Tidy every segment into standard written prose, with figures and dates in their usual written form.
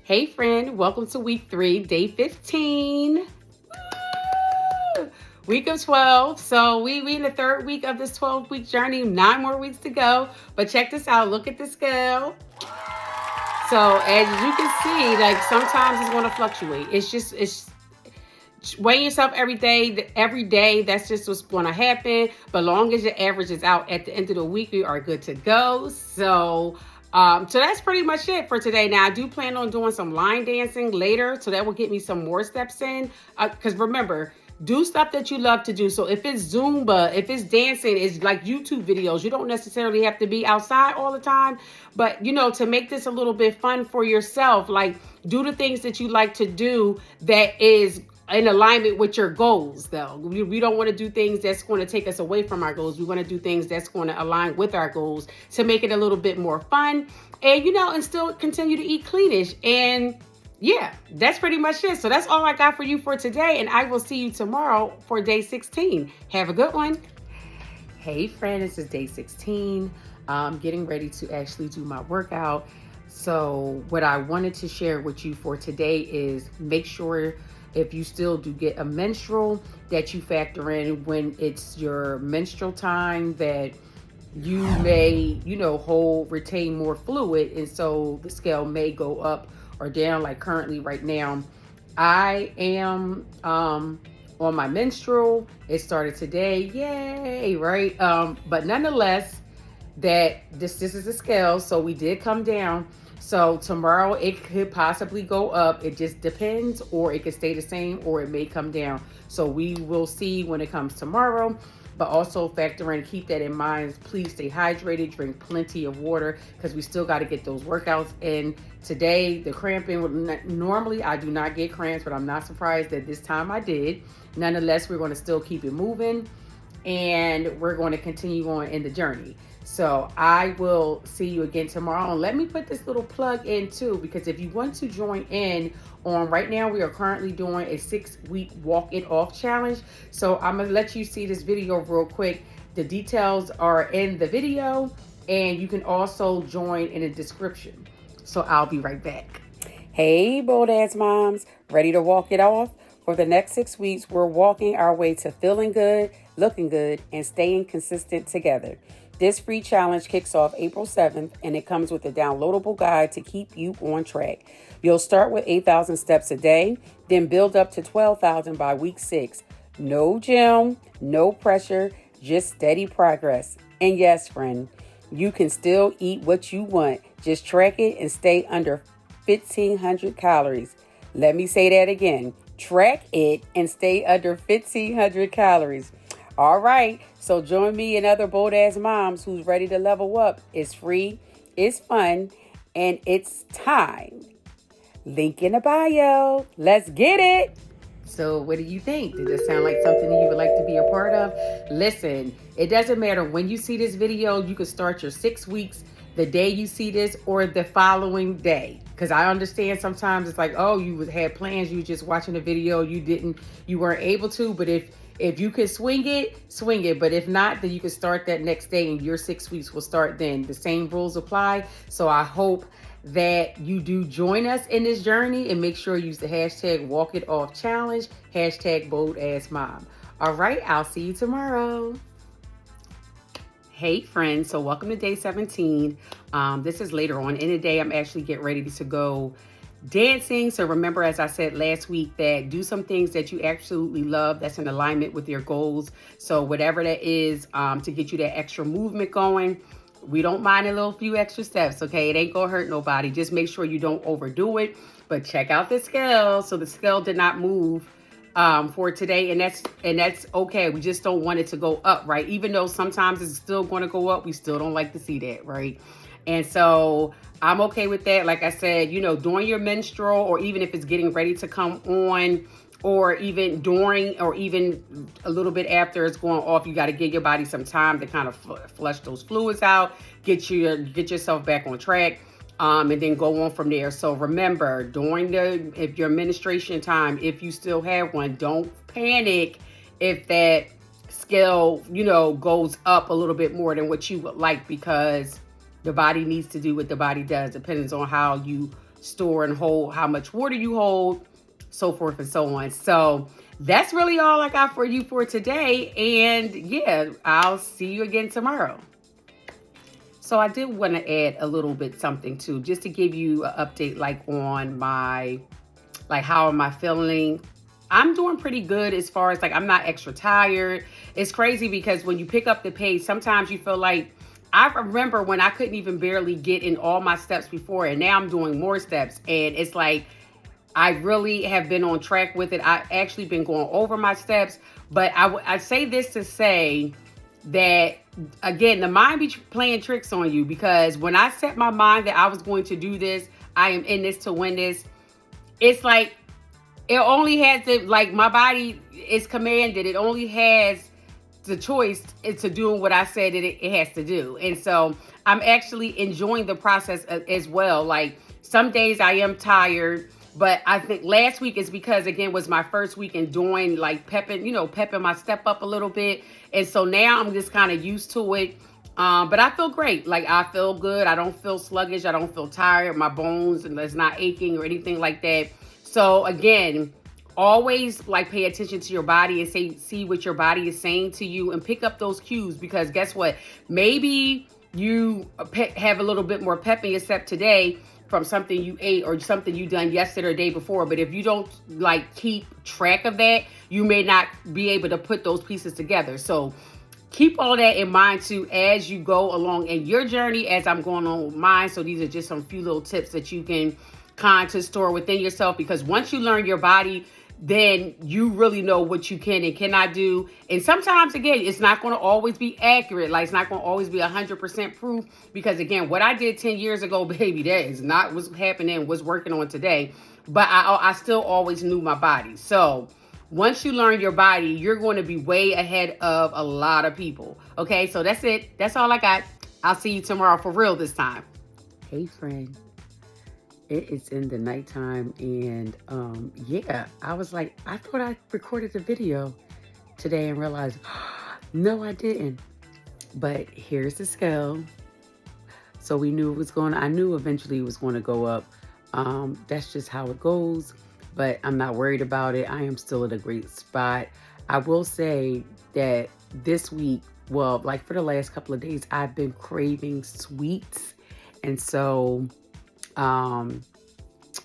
Hey friend, welcome to week 3, day 15. Woo! Week of 12. So we in the third week of this 12-week journey, 9 more weeks to go. But check this out, look at the scale. So as you can see, like sometimes it's going to fluctuate. It's weighing yourself every day. That's just what's going to happen. But long as your average is out at the end of the week, we are good to go. So that's pretty much it for today. Now I do plan on doing some line dancing later, so that will get me some more steps in. Because remember, do stuff that you love to do. So if it's Zumba, if it's dancing, it's like YouTube videos. You don't necessarily have to be outside all the time, but to make this a little bit fun for yourself, like do the things that you like to do that is in alignment with your goals. Though we don't want to do things that's going to take us away from our goals. We want to do things that's going to align with our goals to make it a little bit more fun, and and still continue to eat cleanish. And yeah, that's pretty much it. So that's all I got for you for today, and I will see you tomorrow for day 16. Have a good one. Hey friend, this is day 16. I'm getting ready to actually do my workout. So what I wanted to share with you for today is make sure if you still do get a menstrual, that you factor in when it's your menstrual time that you may, retain more fluid. And so the scale may go up or down. Like currently right now, I am on my menstrual. It started today. Yay, right? But nonetheless, that this is a scale. So we did come down. So tomorrow it could possibly go up. It just depends, or it could stay the same, or it may come down. So we will see when it comes tomorrow. But also factor in, keep that in mind. Please stay hydrated, drink plenty of water, because we still got to get those workouts in. Today, the cramping, normally I do not get cramps, but I'm not surprised that this time I did. Nonetheless, we're going to still keep it moving, and we're going to continue on in the journey. So I will see you again tomorrow. And let me put this little plug in too, because if you want to join in on right now, we are currently doing a 6-week walk it off challenge. So I'm going to let you see this video real quick. The details are in the video, and you can also join in the description. So I'll be right back. Hey, bold ass moms, ready to walk it off? For the next 6 weeks, we're walking our way to feeling good, looking good, and staying consistent together. This free challenge kicks off April 7th, and it comes with a downloadable guide to keep you on track. You'll start with 8,000 steps a day, then build up to 12,000 by week 6. No gym, no pressure, just steady progress. And yes, friend, you can still eat what you want. Just track it and stay under 1,500 calories. Let me say that again. Track it and stay under 1,500 calories. All right, so join me and other bold ass moms who's ready to level up. It's free, it's fun, and it's time. Link in the bio. Let's get it. So what do you think? Did this sound like something you would like to be a part of? Listen, it doesn't matter when you see this video. You can start your 6 weeks the day you see this or the following day. Because I understand sometimes it's like, oh, you had plans, you just watching the video, you weren't able to. But if you can swing it. But if not, then you can start that next day and your 6 weeks will start then. The same rules apply. So I hope that you do join us in this journey, and make sure you use the hashtag walk it off challenge, hashtag bold ass mom. All right, I'll see you tomorrow. Hey friends, so welcome to day 17. This is later on in the day. I'm actually getting ready to go dancing. So remember, as I said last week, that do some things that you absolutely love that's in alignment with your goals. So whatever that is, to get you that extra movement going. We don't mind a little few extra steps, okay? It ain't gonna hurt nobody. Just make sure you don't overdo it. But check out the scale. So the scale did not move for today, and that's okay. We just don't want it to go up, right? Even though sometimes it's still going to go up, we still don't like to see that, right? And so I'm okay with that. Like I said, during your menstrual, or even if it's getting ready to come on, or even during, or even a little bit after it's going off, you got to give your body some time to kind of flush those fluids out, get yourself back on track. And then go on from there. So remember, during if your menstruation time, if you still have one, don't panic if that scale, goes up a little bit more than what you would like, because the body needs to do what the body does. Depends on how you store and hold how much water you hold, so forth and so on. So that's really all I got for you for today. And yeah, I'll see you again tomorrow. So I did want to add a little bit something too, just to give you an update, like on my, like how am I feeling? I'm doing pretty good as far as like I'm not extra tired. It's crazy because when you pick up the pace, sometimes you feel like, I remember when I couldn't even barely get in all my steps before, and now I'm doing more steps. And it's like, I really have been on track with it. I've actually been going over my steps, but I say this to say that, again, the mind be playing tricks on you, because when I set my mind that I was going to do this, I am in this to win this, it's like, it only has to, like, my body is commanded. It only has the choice to doing what I said it has to do. And so I'm actually enjoying the process as well. Like, some days I am tired, but I think last week is because, again, was my first week in doing, like, pepping my step up a little bit. And so now I'm just kind of used to it. But I feel great. Like, I feel good. I don't feel sluggish. I don't feel tired. My bones and it's not aching or anything like that. So again, always like pay attention to your body and see what your body is saying to you and pick up those cues, because guess what? Maybe you have a little bit more pep in your step today from something you ate or something you done yesterday or the day before. But if you don't like keep track of that, you may not be able to put those pieces together. So keep all that in mind too as you go along in your journey, as I'm going on with mine. So these are just some few little tips that you can kind to store within yourself, because once you learn your body, then you really know what you can and cannot do. And sometimes, again, it's not going to always be accurate. Like, it's not going to always be 100% proof, because again, what I did 10 years ago, baby, that is not what's happening, what's working on today. But I still always knew my body. So once you learn your body, you're going to be way ahead of a lot of people. Okay, so that's it. That's all I got. I'll see you tomorrow for real this time. Hey, friend. It is in the nighttime, and yeah, I was like, I thought I recorded the video today and realized, no, I didn't. But here's the scale. So we knew it was going, I knew eventually it was going to go up. That's just how it goes, but I'm not worried about it. I am still at a great spot. I will say that this week, well, like for the last couple of days, I've been craving sweets. And so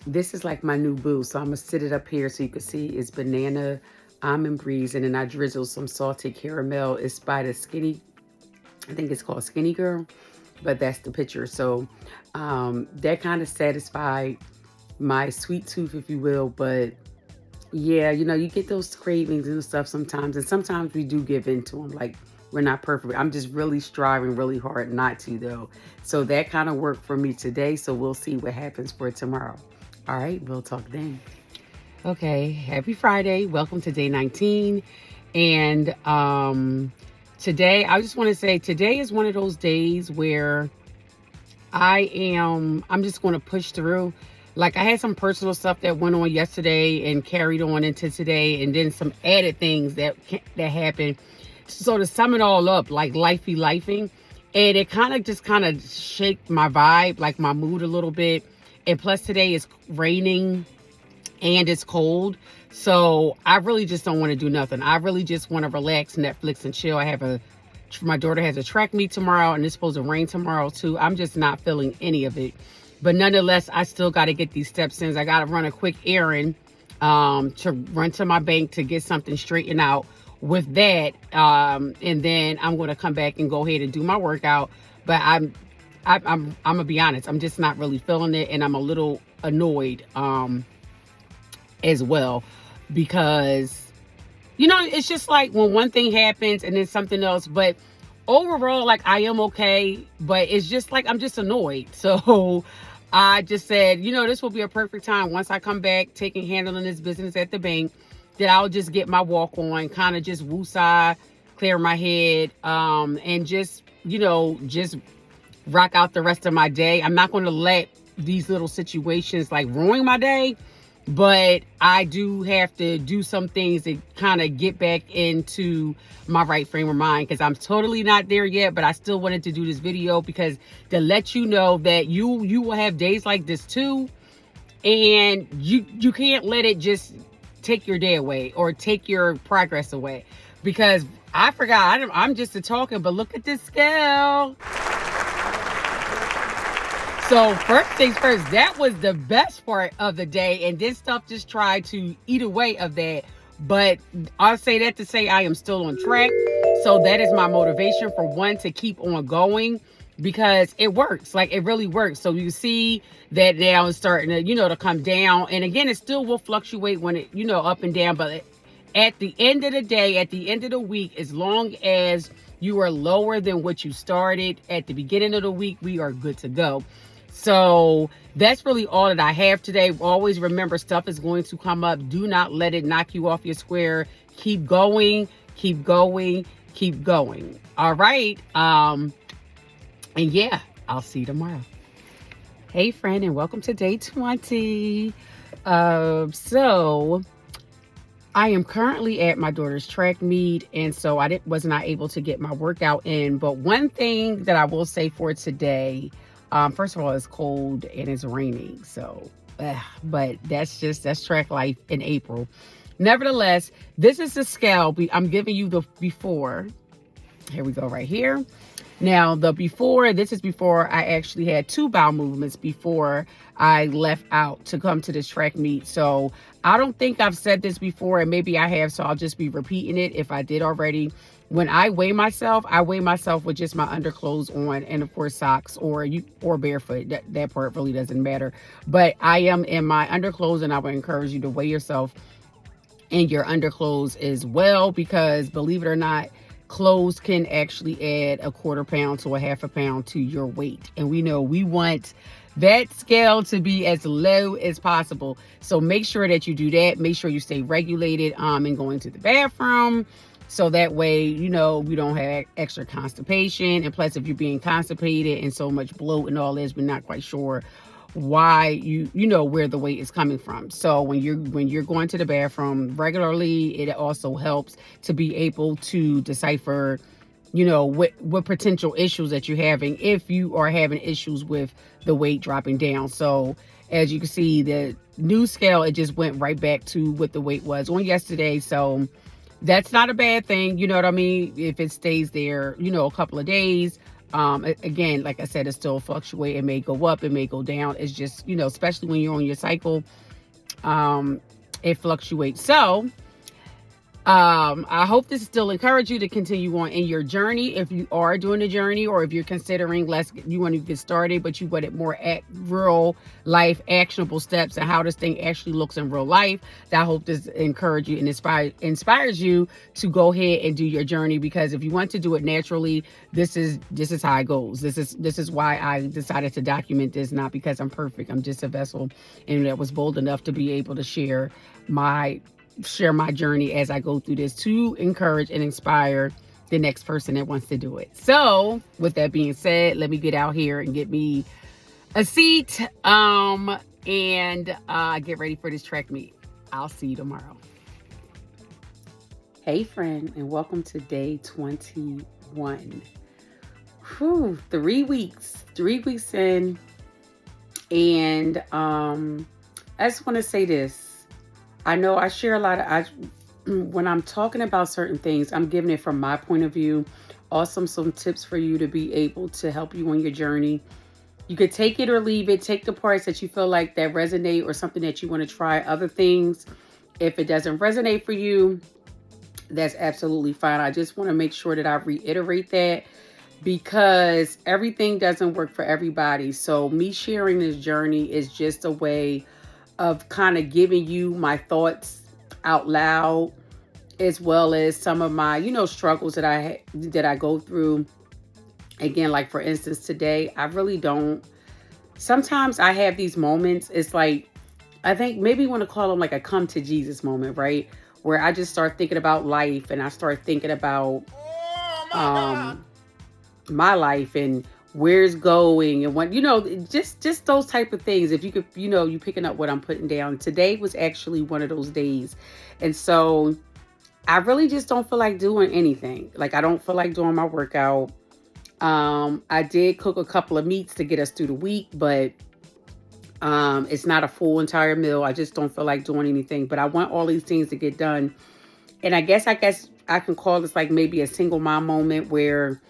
this is like my new boo. So I'm gonna sit it up here so you can see it's banana almond breeze, and then I drizzle some salted caramel. It's by the Skinny, I think it's called Skinny Girl, but that's the picture. So that kind of satisfied my sweet tooth, if you will. But yeah, you get those cravings and stuff sometimes, and sometimes we do give in to them. Like, we're not perfect. I'm just really striving really hard not to, though. So that kind of worked for me today. So we'll see what happens for tomorrow. All right, we'll talk then. Okay, happy Friday. Welcome to day 19. And today, I just want to say, today is one of those days where I'm just going to push through. Like, I had some personal stuff that went on yesterday and carried on into today, and then some added things that happened. So to sum it all up, like, life be lifing, and it kind of shaked my vibe, like my mood a little bit. And plus today is raining and it's cold. So I really just don't want to do nothing. I really just want to relax, Netflix, and chill. My daughter has a track meet tomorrow, and it's supposed to rain tomorrow too. I'm just not feeling any of it. But nonetheless, I still got to get these steps in. I got to run a quick errand to run to my bank to get something straightened out with that. And then I'm going to come back and go ahead and do my workout. But I'm gonna be honest, I'm just not really feeling it, and I'm a little annoyed as well, because it's just like when one thing happens and then something else. But overall, like, I am okay, but it's just like I'm just annoyed. So I just said, this will be a perfect time once I come back handling this business at the bank, that I'll just get my walk on, kind of just woosah, clear my head, and just rock out the rest of my day. I'm not going to let these little situations like ruin my day, but I do have to do some things to kind of get back into my right frame of mind, because I'm totally not there yet. But I still wanted to do this video because to let you know that you will have days like this too, and you can't let it just take your day away or take your progress away. Because I forgot, I'm just a talking, but look at this scale. So first things first, that was the best part of the day, and this stuff just tried to eat away of that. But I'll say that to say I am still on track. So that is my motivation for one to keep on going, because it works. Like, it really works. So you see that now it's starting to, to come down. And again, it still will fluctuate when it, up and down. But at the end of the day, at the end of the week, as long as you are lower than what you started at the beginning of the week, we are good to go. So that's really all that I have today. Always remember, stuff is going to come up. Do not let it knock you off your square. Keep going, keep going, keep going. All right. And yeah, I'll see you tomorrow. Hey, friend, and welcome to day 20. So I am currently at my daughter's track meet, and so was not able to get my workout in. But one thing that I will say for today, first of all, it's cold and it's raining. So, but that's track life in April. Nevertheless, this is the scale. I'm giving you the before. Here we go, right here. Now, the before, this is before I actually had 2 bowel movements before I left out to come to this track meet. So I don't think I've said this before, and maybe I have, so I'll just be repeating it if I did already. When I weigh myself with just my underclothes on, and of course socks or barefoot. That part really doesn't matter. But I am in my underclothes, and I would encourage you to weigh yourself in your underclothes as well, because believe it or not, clothes can actually add a 1/4 pound to a 1/2 pound to your weight. And we know we want that scale to be as low as possible. So make sure that you do that. Make sure you stay regulated and going to the bathroom. So that way, we don't have extra constipation. And plus, if you're being constipated and so much bloat and all this, we're not quite sure why where the weight is coming from. So when you're going to the bathroom regularly, it also helps to be able to decipher what potential issues that you're having, if you are having issues with the weight dropping down. So as you can see, the new scale, it just went right back to what the weight was on yesterday. So that's not a bad thing, you know what I mean, if it stays there a couple of days. Again, like I said, it still fluctuate. It may go up, it may go down. It's just, especially when you're on your cycle, it fluctuates. So I hope this still encourage you to continue on in your journey. If you are doing a journey, or if you're considering you want to get started, but you wanted more real life actionable steps and how this thing actually looks in real life, I hope this encourage you and inspires you to go ahead and do your journey. Because if you want to do it naturally, this is how it goes. This is why I decided to document this, not because I'm perfect. I'm just a vessel, and that was bold enough to be able to share my journey as I go through this, to encourage and inspire the next person that wants to do it. So with that being said, let me get out here and get me a seat and get ready for this track meet. I'll see you tomorrow. Hey, friend, and welcome to day 21. Whew, 3 weeks in. And I just want to say this. I know I share a lot when I'm talking about certain things, I'm giving it from my point of view. Also, some tips for you to be able to help you on your journey. You could take it or leave it. Take the parts that you feel like that resonate, or something that you want to try. Other things, if it doesn't resonate for you, that's absolutely fine. I just want to make sure that I reiterate that, because everything doesn't work for everybody. So me sharing this journey is just a way of kind of giving you my thoughts out loud, as well as some of my, struggles that I go through. Again, like for instance, today, I really don't. Sometimes I have these moments. It's like, I think maybe you want to call them like a come to Jesus moment, right? Where I just start thinking about life, and I start thinking about my life and where it's going, and what, just those type of things. If you could, you picking up what I'm putting down. Today was actually one of those days. And so I really just don't feel like doing anything. Like, I don't feel like doing my workout. I did cook a couple of meats to get us through the week, but It's not a full entire meal. I just don't feel like doing anything, but I want all these things to get done. And I guess I can call this like maybe a single mom moment where,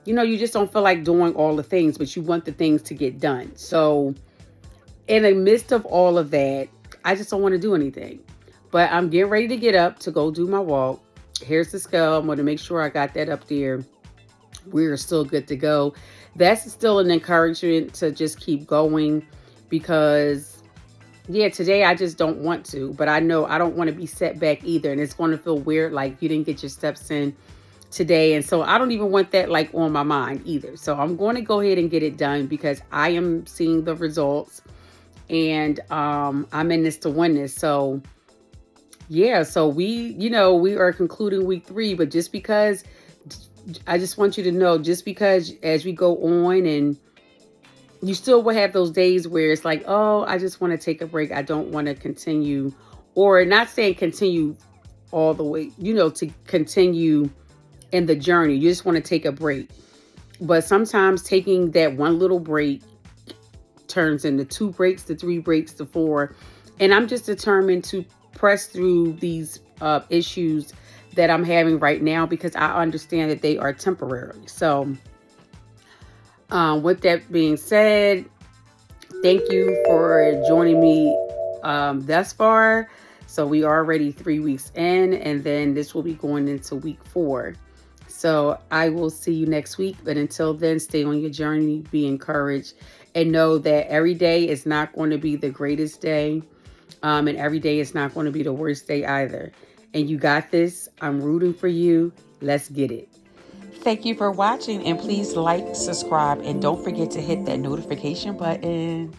you just don't feel like doing all the things, but you want the things to get done. So in the midst of all of that, I just don't want to do anything. But I'm getting ready to get up to go do my walk. Here's the scale. I'm going to make sure I got that up there. We're still good to go. That's still an encouragement to just keep going because, yeah, today I just don't want to. But I know I don't want to be set back either. And it's going to feel weird like you didn't get your steps in today. And so I don't even want that like on my mind either. So I'm going to go ahead and get it done because I am seeing the results and I'm in this to win this. So yeah, so we are concluding week 3, but just because I just want you to know, just because as we go on and you still will have those days where it's like, oh, I just want to take a break. I don't want to continue, or not saying continue all the way, to continue in the journey. You just want to take a break. But sometimes taking that one little break turns into 2 breaks to 3 breaks to 4. And I'm just determined to press through these issues that I'm having right now because I understand that they are temporary. So with that being said, thank you for joining me thus far. So we are already 3 weeks in, and then this will be going into week 4. So I will see you next week. But until then, stay on your journey, be encouraged, and know that every day is not going to be the greatest day. And every day is not going to be the worst day either. And you got this. I'm rooting for you. Let's get it. Thank you for watching, and please like, subscribe, and don't forget to hit that notification button.